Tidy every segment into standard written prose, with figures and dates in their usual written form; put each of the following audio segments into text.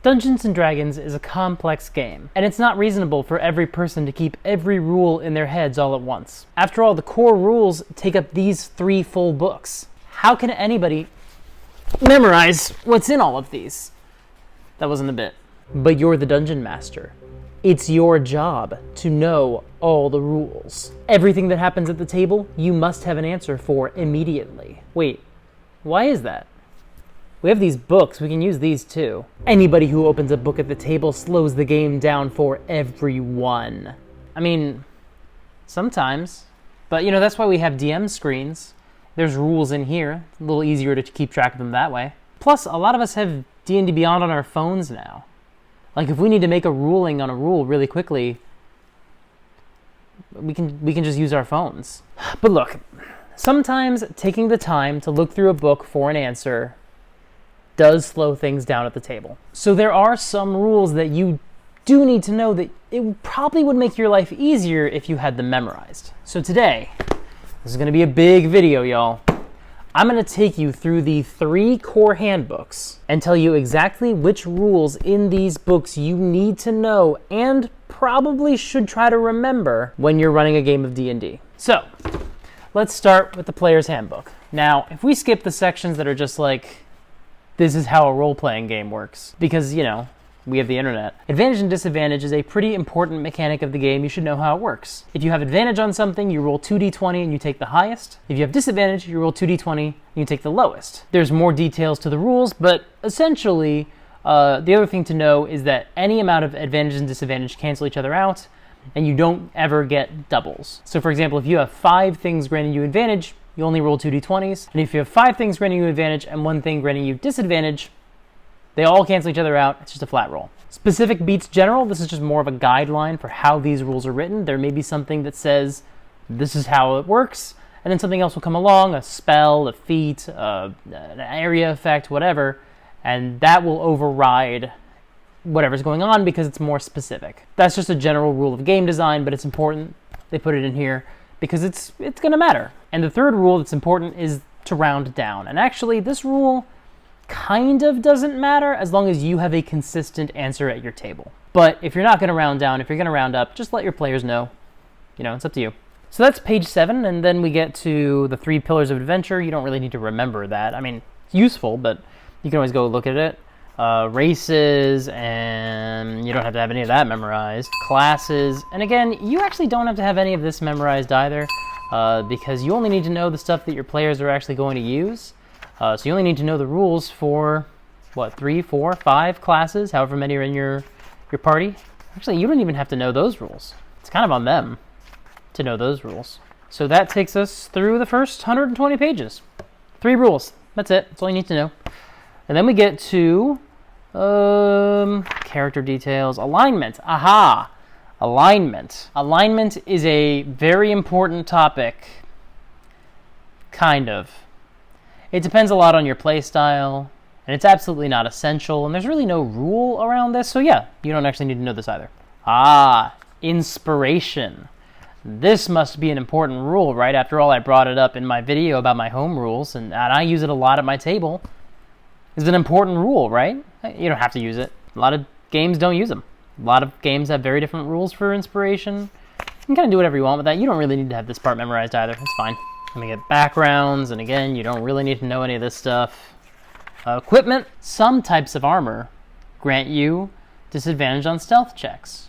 Dungeons & Dragons is a complex game, and it's not reasonable for every person to keep every rule in their heads all at once. After all, the core rules take up these 3 full books. How can anybody memorize what's in all of these? That wasn't a bit. But you're the dungeon master. It's your job to know all the rules. Everything that happens at the table, you must have an answer for immediately. Wait, why is that? We have these books, we can use these too. Anybody who opens a book at the table slows the game down for everyone. I mean, sometimes. But that's why we have DM screens. There's rules in here. It's a little easier to keep track of them that way. Plus, a lot of us have D&D Beyond on our phones now. Like, if we need to make a ruling on a rule really quickly, we can just use our phones. But look, sometimes taking the time to look through a book for an answer does slow things down at the table. So there are some rules that you do need to know that it probably would make your life easier if you had them memorized. So today, this is going to be a big video, y'all. I'm going to take you through the 3 core handbooks and tell you exactly which rules in these books you need to know and probably should try to remember when you're running a game of D&D. So, let's start with the player's handbook. Now, if we skip the sections that are just like, this is how a role-playing game works, because, we have the internet. Advantage and disadvantage is a pretty important mechanic of the game. You should know how it works. If you have advantage on something, you roll 2d20 and you take the highest. If you have disadvantage, you roll 2d20 and you take the lowest. There's more details to the rules, but essentially, the other thing to know is that any amount of advantage and disadvantage cancel each other out, and you don't ever get doubles. So for example, if you have 5 things granting you advantage, you only roll 2d20s, and if you have 5 things granting you advantage and 1 thing granting you disadvantage, they all cancel each other out. It's just a flat roll. Specific beats general. This is just more of a guideline for how these rules are written. There may be something that says this is how it works, and then something else will come along, a spell, a feat, an area effect, whatever, and that will override whatever's going on because it's more specific. That's just a general rule of game design, but it's important they put it in here because it's going to matter. And the third rule that's important is to round down. And actually, this rule kind of doesn't matter as long as you have a consistent answer at your table. But if you're not going to round down, if you're going to round up, just let your players know. It's up to you. So that's page 7, and then we get to the 3 pillars of adventure. You don't really need to remember that. I mean, it's useful, but you can always go look at it. Races, and you don't have to have any of that memorized. Classes, and again, you actually don't have to have any of this memorized either, because you only need to know the stuff that your players are actually going to use. So you only need to know the rules for, 3, 4, 5 classes, however many are in your party. Actually, you don't even have to know those rules. It's kind of on them to know those rules. So that takes us through the first 120 pages. 3 rules. That's it. That's all you need to know. And then we get to character details. Alignment. Aha! Alignment. Alignment is a very important topic. Kind of. It depends a lot on your play style, and it's absolutely not essential, and there's really no rule around this, so yeah, you don't actually need to know this either. Inspiration. This must be an important rule, right? After all, I brought it up in my video about my home rules, and I use it a lot at my table. It's an important rule, right? You don't have to use it. A lot of games don't use them. A lot of games have very different rules for inspiration. You can kind of do whatever you want with that. You don't really need to have this part memorized either. It's fine. Let me get backgrounds, and again, you don't really need to know any of this stuff. Equipment. Some types of armor grant you disadvantage on stealth checks,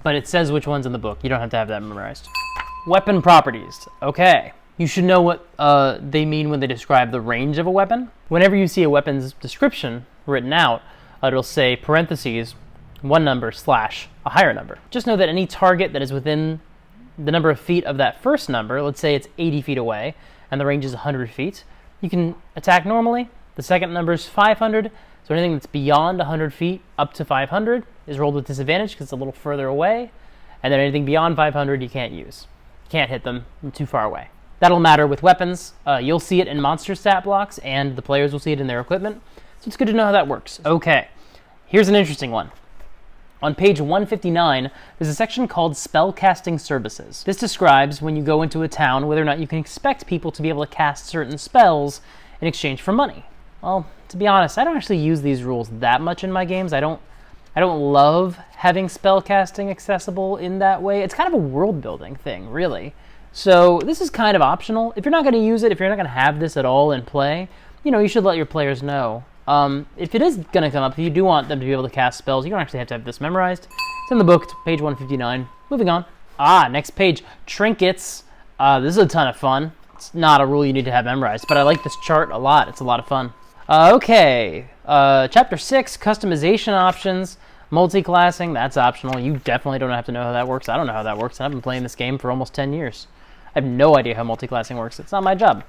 but it says which ones in the book. You don't have to have that memorized. Weapon properties. Okay. You should know what they mean when they describe the range of a weapon. Whenever you see a weapon's description written out, it'll say parentheses, 1 number / a higher number. Just know that any target that is within the number of feet of that first number, let's say it's 80 feet away, and the range is 100 feet, you can attack normally. The second number is 500, so anything that's beyond 100 feet up to 500 is rolled with disadvantage because it's a little further away, and then anything beyond 500 you can't use. You can't hit them too far away. That'll matter with weapons. You'll see it in monster stat blocks, and the players will see it in their equipment, so it's good to know how that works. Okay, here's an interesting one. On page 159, there's a section called Spellcasting Services. This describes when you go into a town whether or not you can expect people to be able to cast certain spells in exchange for money. well, to be honest, I don't actually use these rules that much in my games. I don't love having spellcasting accessible in that way. It's kind of a world-building thing, really. So this is kind of optional. If you're not going to use it, if you're not going to have this at all in play, you should let your players know. If it is going to come up, if you do want them to be able to cast spells, you don't actually have to have this memorized. It's in the book, page 159. Moving on. Next page, trinkets. This is a ton of fun. It's not a rule you need to have memorized, but I like this chart a lot. It's a lot of fun. Okay, Chapter 6, customization options. Multi-classing, that's optional. You definitely don't have to know how that works. I don't know how that works, and I've been playing this game for almost 10 years. I have no idea how multi-classing works. It's not my job.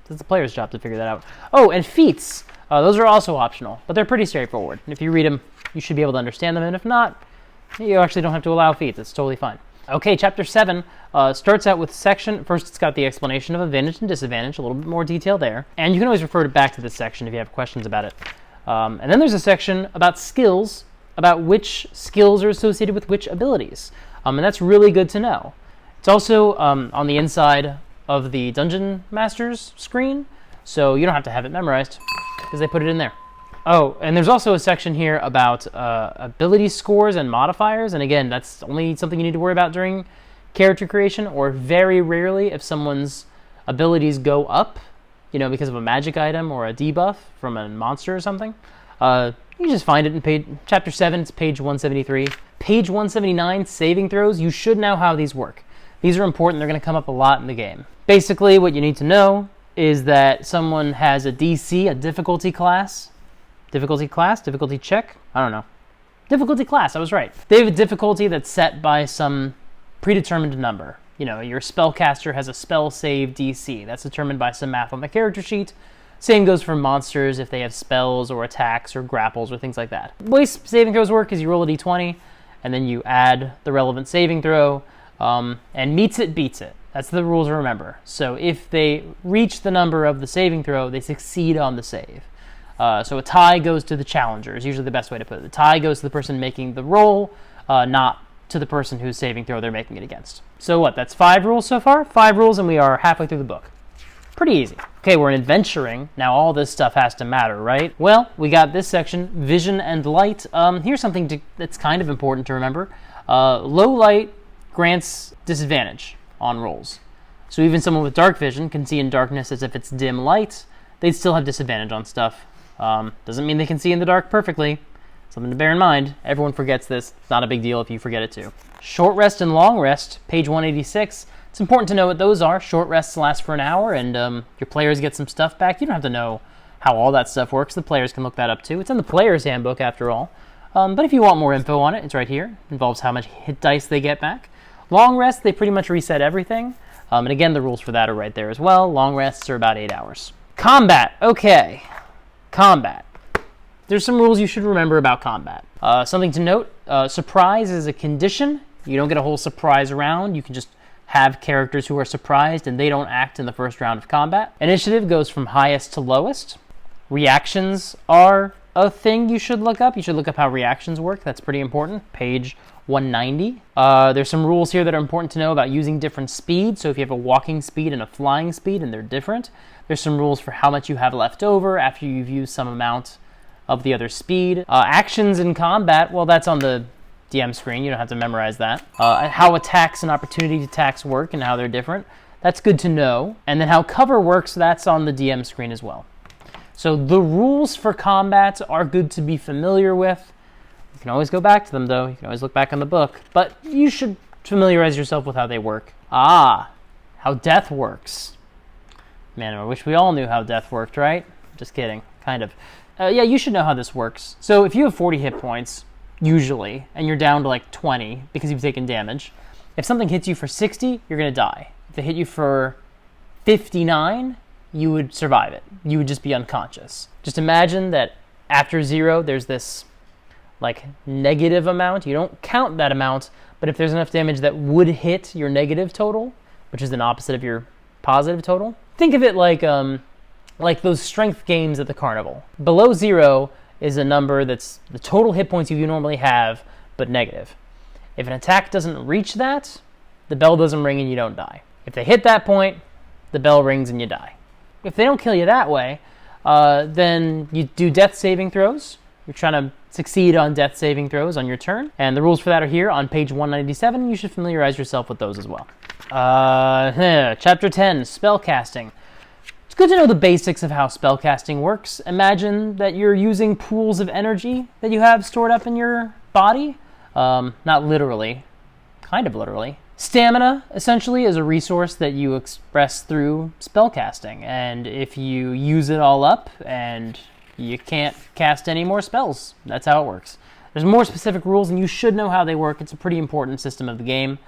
It's the player's job to figure that out. Oh, and feats. Those are also optional, but they're pretty straightforward. And if you read them, you should be able to understand them, and if not, you actually don't have to allow feats. It's totally fine. Okay, Chapter 7 starts out with section. First, it's got the explanation of advantage and disadvantage, a little bit more detail there. And you can always refer back to this section if you have questions about it. And then there's a section about skills, about which skills are associated with which abilities. And that's really good to know. It's also on the inside of the Dungeon Master's screen, so you don't have to have it memorized because they put it in there. Oh, and there's also a section here about ability scores and modifiers, and again, that's only something you need to worry about during character creation, or very rarely if someone's abilities go up, because of a magic item or a debuff from a monster or something. You just find it in Chapter 7, it's page 173. Page 179, saving throws. You should know how these work. These are important. They're going to come up a lot in the game. Basically, what you need to know is that someone has a DC, a difficulty class. Difficulty class? Difficulty check? I don't know. Difficulty class, I was right. They have a difficulty that's set by some predetermined number. Your spellcaster has a spell save DC. That's determined by some math on the character sheet. Same goes for monsters if they have spells or attacks or grapples or things like that. The way saving throws work is you roll a d20, and then you add the relevant saving throw, and meets it, beats it. That's the rules to remember. So if they reach the number of the saving throw, they succeed on the save. So a tie goes to the challenger is usually the best way to put it. The tie goes to the person making the roll, not to the person whose saving throw they're making it against. So what, that's 5 rules so far? 5 rules, and we are halfway through the book. Pretty easy. Okay, we're in adventuring. Now all this stuff has to matter, right? Well, we got this section, vision and light. Here's something that's kind of important to remember. Low light grants disadvantage on rolls. So even someone with dark vision can see in darkness as if it's dim light. They'd still have disadvantage on stuff. Doesn't mean they can see in the dark perfectly. Something to bear in mind. Everyone forgets this. It's not a big deal if you forget it too. Short rest and long rest, page 186. It's important to know what those are. Short rests last for an hour, and your players get some stuff back. You don't have to know how all that stuff works. The players can look that up too. It's in the player's handbook after all. But if you want more info on it, it's right here. It involves how much hit dice they get back. Long rest, they pretty much reset everything. And again, the rules for that are right there as well. Long rests are about 8 hours. Combat. Okay. Combat. There's some rules you should remember about combat. Something to note, surprise is a condition. You don't get a whole surprise round. You can just have characters who are surprised and they don't act in the first round of combat. Initiative goes from highest to lowest. Reactions are a thing you should look up. You should look up how reactions work. That's pretty important. Page 190. There's some rules here that are important to know about using different speeds. So if you have a walking speed and a flying speed and they're different, there's some rules for how much you have left over after you've used some amount of the other speed. Actions in combat, well, that's on the DM screen. You don't have to memorize that. How attacks and opportunity attacks work and how they're different. That's good to know. And then how cover works, that's on the DM screen as well. So the rules for combat are good to be familiar with. You can always go back to them, though. You can always look back on the book. But you should familiarize yourself with how they work. How death works. Man, I wish we all knew how death worked, right? Just kidding. Kind of. Yeah, you should know how this works. So if you have 40 hit points, usually, and you're down to like 20 because you've taken damage, if something hits you for 60, you're going to die. If it hit you for 59, you would survive it. You would just be unconscious. Just imagine that after 0, there's this like negative amount. You don't count that amount, but if there's enough damage that would hit your negative total, which is an opposite of your positive total, think of it like those strength games at the carnival. Below 0 is a number that's the total hit points you normally have, but negative. If an attack doesn't reach that, the bell doesn't ring and you don't die. If they hit that point, the bell rings and you die. If they don't kill you that way, Then you do death saving throws. You're trying to succeed on death saving throws on your turn. And the rules for that are here on page 197. You should familiarize yourself with those as well. Chapter 10, Spellcasting. It's good to know the basics of how spellcasting works. Imagine that you're using pools of energy that you have stored up in your body. Not literally, kind of literally. Stamina, essentially, is a resource that you express through spellcasting. And if you use it all up and you can't cast any more spells, that's how it works. There's more specific rules, and you should know how they work. It's a pretty important system of the game.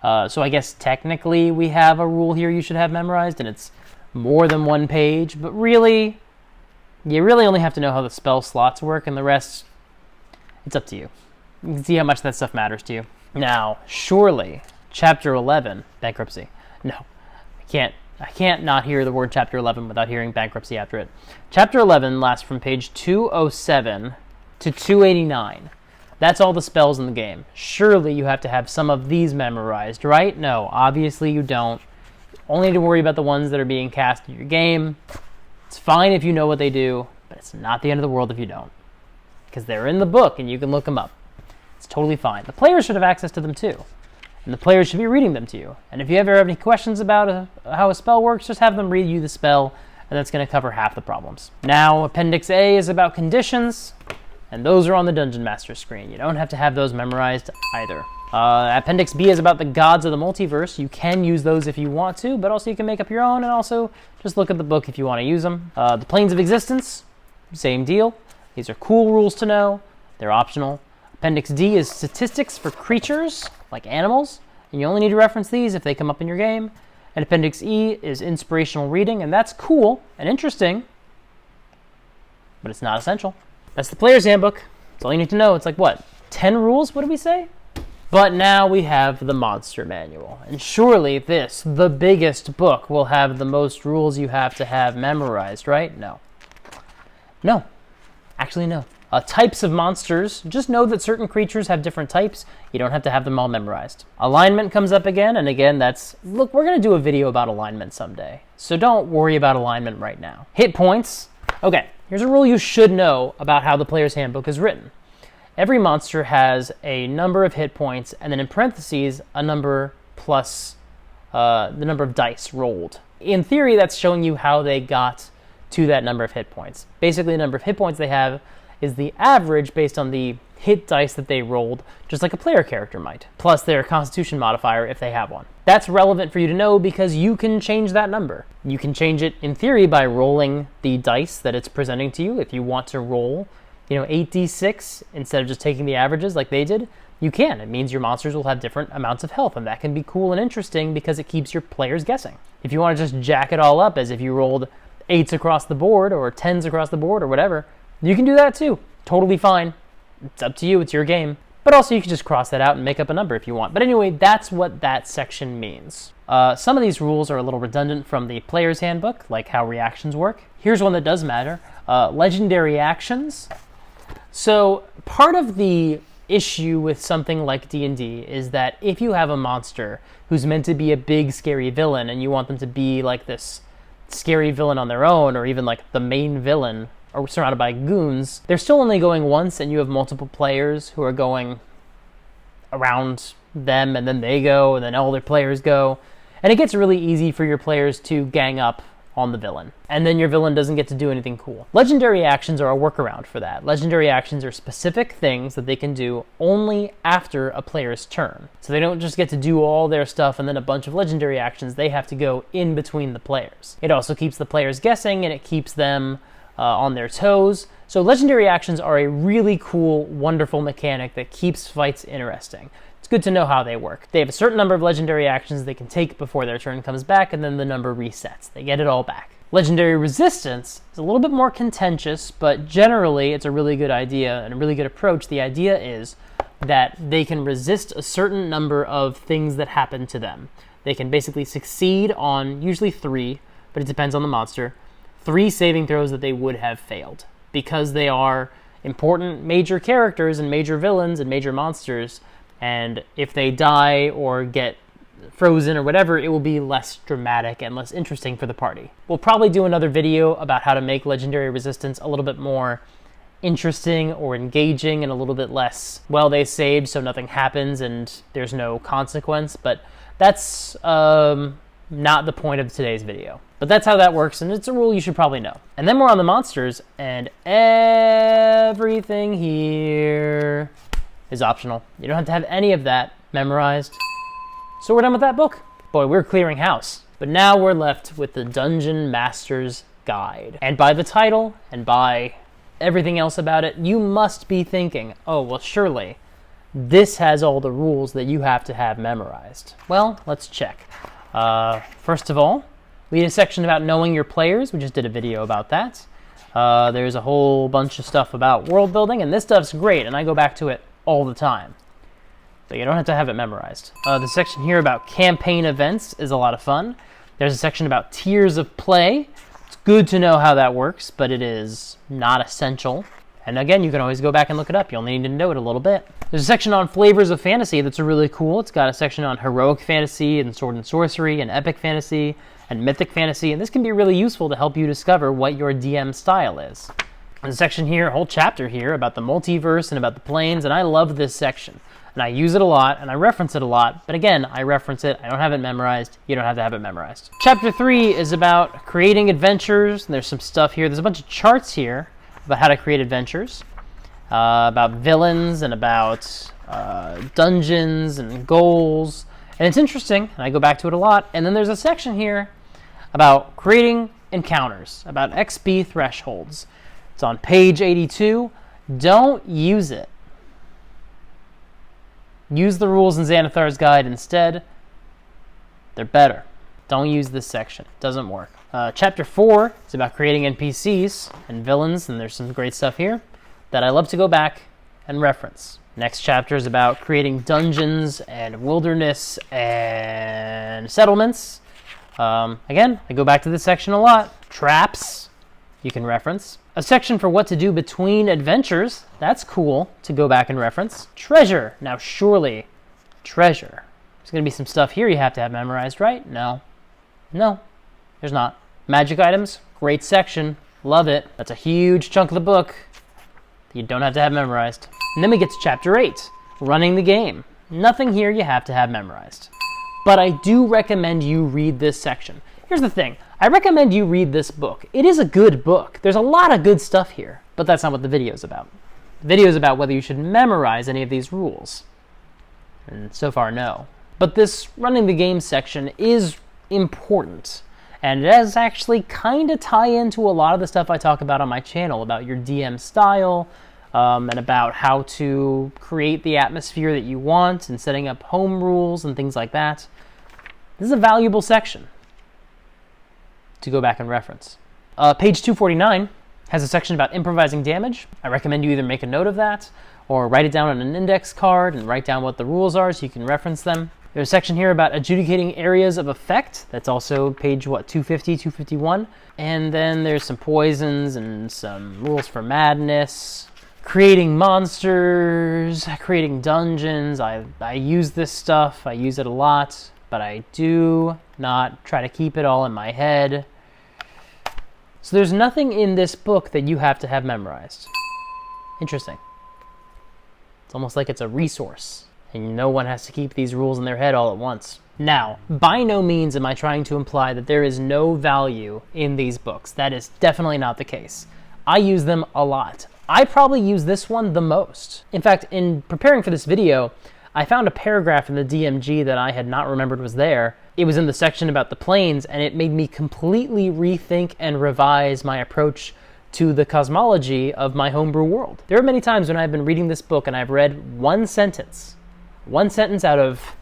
So I guess technically we have a rule here you should have memorized, and it's more than one page. But really, you really only have to know how the spell slots work, and the rest, it's up to you. You can see how much that stuff matters to you. Now, surely, Chapter 11, Bankruptcy. No, I can't not hear the word Chapter 11 without hearing bankruptcy after it. Chapter 11 lasts from page 207 to 289. That's all the spells in the game. Surely you have to have some of these memorized, right? No, obviously you don't. Only need to worry about the ones that are being cast in your game. It's fine if you know what they do, but it's not the end of the world if you don't. Because they're in the book and you can look them up. It's totally fine. The players should have access to them too. And the players should be reading them to you. And if you ever have any questions about how a spell works, just have them read you the spell, and that's going to cover half the problems. Now, Appendix A is about conditions, and those are on the Dungeon Master screen. You don't have to have those memorized either. Appendix B is about the gods of the multiverse. You can use those if you want to, but also you can make up your own, and also just look at the book if you want to use them. The Planes of Existence, same deal. These are cool rules to know. They're optional. Appendix D is statistics for creatures, like animals, and you only need to reference these if they come up in your game. And Appendix E is inspirational reading, and that's cool and interesting, but it's not essential. That's the Player's Handbook. That's all you need to know. It's like, what, 10 rules? What did we say? But now we have the Monster Manual, and surely this, the biggest book, will have the most rules you have to have memorized, right? No. No. Actually, no. Types of monsters, just know that certain creatures have different types. You don't have to have them all memorized. Alignment comes up again, and again, look, we're going to do a video about alignment someday, so don't worry about alignment right now. Hit points. Okay, here's a rule you should know about how the Player's Handbook is written. Every monster has a number of hit points, and then in parentheses, a number plus the number of dice rolled. In theory, that's showing you how they got to that number of hit points. Basically, the number of hit points they have is the average based on the hit dice that they rolled, just like a player character might, plus their constitution modifier if they have one. That's relevant for you to know because you can change that number. You can change it, in theory, by rolling the dice that it's presenting to you. If you want to roll, 8d6 instead of just taking the averages like they did, you can. It means your monsters will have different amounts of health, and that can be cool and interesting because it keeps your players guessing. If you want to just jack it all up as if you rolled 8s across the board or 10s across the board or whatever, you can do that too. Totally fine. It's up to you. It's your game. But also you can just cross that out and make up a number if you want. But anyway, that's what that section means. Some of these rules are a little redundant from the Player's Handbook, like how reactions work. Here's one that does matter. Legendary actions. So part of the issue with something like D&D is that if you have a monster who's meant to be a big, scary villain and you want them to be like this scary villain on their own, or even like the main villain, or surrounded by goons, they're still only going once, and you have multiple players who are going around them, and then they go, and then all their players go. And it gets really easy for your players to gang up on the villain. And then your villain doesn't get to do anything cool. Legendary actions are a workaround for that. Legendary actions are specific things that they can do only after a player's turn. So they don't just get to do all their stuff and then a bunch of legendary actions. They have to go in between the players. It also keeps the players guessing, and it keeps them on their toes. So legendary actions are a really cool, wonderful mechanic that keeps fights interesting. It's good to know how they work. They have a certain number of legendary actions they can take before their turn comes back, and then the number resets. They get it all back. Legendary resistance is a little bit more contentious, but generally it's a really good idea and a really good approach. The idea is that they can resist a certain number of things that happen to them. They can basically succeed on usually 3, but it depends on the monster, 3 saving throws that they would have failed. Because they are important major characters and major villains and major monsters, and if they die or get frozen or whatever, it will be less dramatic and less interesting for the party. We'll probably do another video about how to make legendary resistance a little bit more interesting or engaging and a little bit less, well, they saved so nothing happens and there's no consequence, but that's not the point of today's video. But that's how that works, and it's a rule you should probably know. And then we're on the monsters, and everything here is optional. You don't have to have any of that memorized. So we're done with that book. Boy, we're clearing house. But now we're left with the Dungeon Master's Guide. And by the title, and by everything else about it, you must be thinking, oh, well, surely this has all the rules that you have to have memorized. Well, let's check. First of all, we had a section about knowing your players. We just did a video about that. There's a whole bunch of stuff about world building, and this stuff's great, and I go back to it all the time. So you don't have to have it memorized. The section here about campaign events is a lot of fun. There's a section about tiers of play. It's good to know how that works, but it is not essential. And again, you can always go back and look it up. You only need to know it a little bit. There's a section on flavors of fantasy that's really cool. It's got a section on heroic fantasy and sword and sorcery and epic fantasy and mythic fantasy, and this can be really useful to help you discover what your DM style is. There's a section here, a whole chapter here about the multiverse and about the planes, and I love this section. And I use it a lot, and I reference it a lot, but again, I reference it, I don't have it memorized, you don't have to have it memorized. Chapter 3 is about creating adventures, and there's some stuff here. There's a bunch of charts here about how to create adventures, about villains and about dungeons and goals, and it's interesting, and I go back to it a lot. And then there's a section here about creating encounters, about XP thresholds. It's on page 82. Don't use it. Use the rules in Xanathar's Guide instead. They're better. Don't use this section. It doesn't work. Chapter 4 is about creating NPCs and villains, and there's some great stuff here that I love to go back and reference. Next chapter is about creating dungeons and wilderness and settlements. Again, I go back to this section a lot. Traps, you can reference. A section for what to do between adventures. That's cool to go back and reference. Treasure. Now, surely, treasure. There's going to be some stuff here you have to have memorized, right? No. No, there's not. Magic items, great section. Love it. That's a huge chunk of the book that you don't have to have memorized. And then we get to chapter 8, running the game. Nothing here you have to have memorized. But I do recommend you read this section. Here's the thing. I recommend you read this book. It is a good book. There's a lot of good stuff here, but that's not what the video is about. The video is about whether you should memorize any of these rules. And so far, no. But this running the game section is important. And it does actually kind of tie into a lot of the stuff I talk about on my channel, about your DM style, and about how to create the atmosphere that you want and setting up home rules and things like that. This is a valuable section to go back and reference. Page 249 has a section about improvising damage. I recommend you either make a note of that or write it down on an index card and write down what the rules are so you can reference them. There's a section here about adjudicating areas of effect. That's also page, 250, 251. And then there's some poisons and some rules for madness. Creating monsters, creating dungeons. I use this stuff. I use it a lot, but I do not try to keep it all in my head. So there's nothing in this book that you have to have memorized. Interesting. It's almost like it's a resource, and no one has to keep these rules in their head all at once. Now, by no means am I trying to imply that there is no value in these books. That is definitely not the case. I use them a lot. I probably use this one the most. In fact, in preparing for this video, I found a paragraph in the DMG that I had not remembered was there. It was in the section about the planes, and it made me completely rethink and revise my approach to the cosmology of my homebrew world. There are many times when I've been reading this book and I've read one sentence out of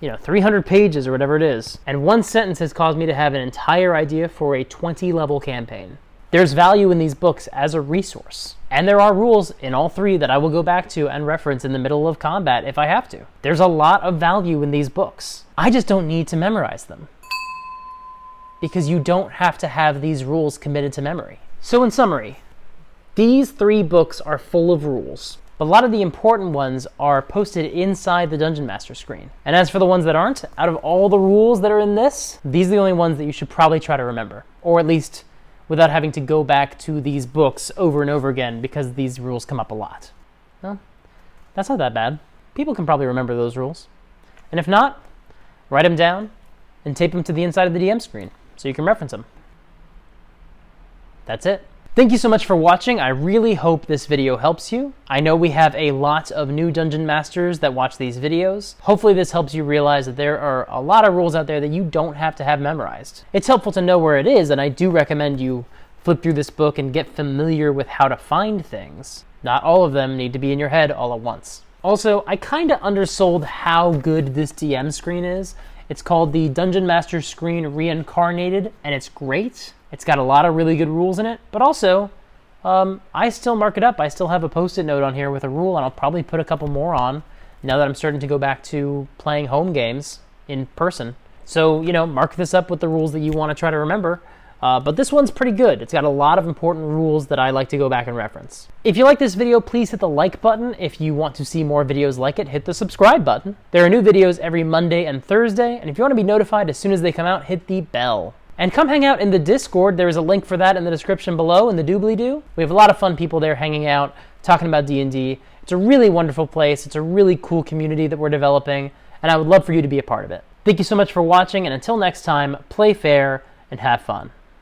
300 pages or whatever it is, and one sentence has caused me to have an entire idea for a 20-level campaign. There's value in these books as a resource. And there are rules in all three that I will go back to and reference in the middle of combat if I have to. There's a lot of value in these books. I just don't need to memorize them, because you don't have to have these rules committed to memory. So in summary, these three books are full of rules, but a lot of the important ones are posted inside the Dungeon Master screen. And as for the ones that aren't, out of all the rules that are in this, these are the only ones that you should probably try to remember, or at least without having to go back to these books over and over again because these rules come up a lot. Well, that's not that bad. People can probably remember those rules. And if not, write them down and tape them to the inside of the DM screen so you can reference them. That's it. Thank you so much for watching. I really hope this video helps you. I know we have a lot of new Dungeon Masters that watch these videos. Hopefully this helps you realize that there are a lot of rules out there that you don't have to have memorized. It's helpful to know where it is, and I do recommend you flip through this book and get familiar with how to find things. Not all of them need to be in your head all at once. Also, I kind of undersold how good this DM screen is. It's called the Dungeon Master Screen Reincarnated, and it's great. It's got a lot of really good rules in it, but also, I still mark it up. I still have a post-it note on here with a rule, and I'll probably put a couple more on now that I'm starting to go back to playing home games in person. So, mark this up with the rules that you want to try to remember. But this one's pretty good. It's got a lot of important rules that I like to go back and reference. If you like this video, please hit the like button. If you want to see more videos like it, hit the subscribe button. There are new videos every Monday and Thursday, and if you want to be notified as soon as they come out, hit the bell. And come hang out in the Discord. There is a link for that in the description below in the doobly-doo. We have a lot of fun people there hanging out, talking about D&D. It's a really wonderful place. It's a really cool community that we're developing, and I would love for you to be a part of it. Thank you so much for watching, and until next time, play fair and have fun.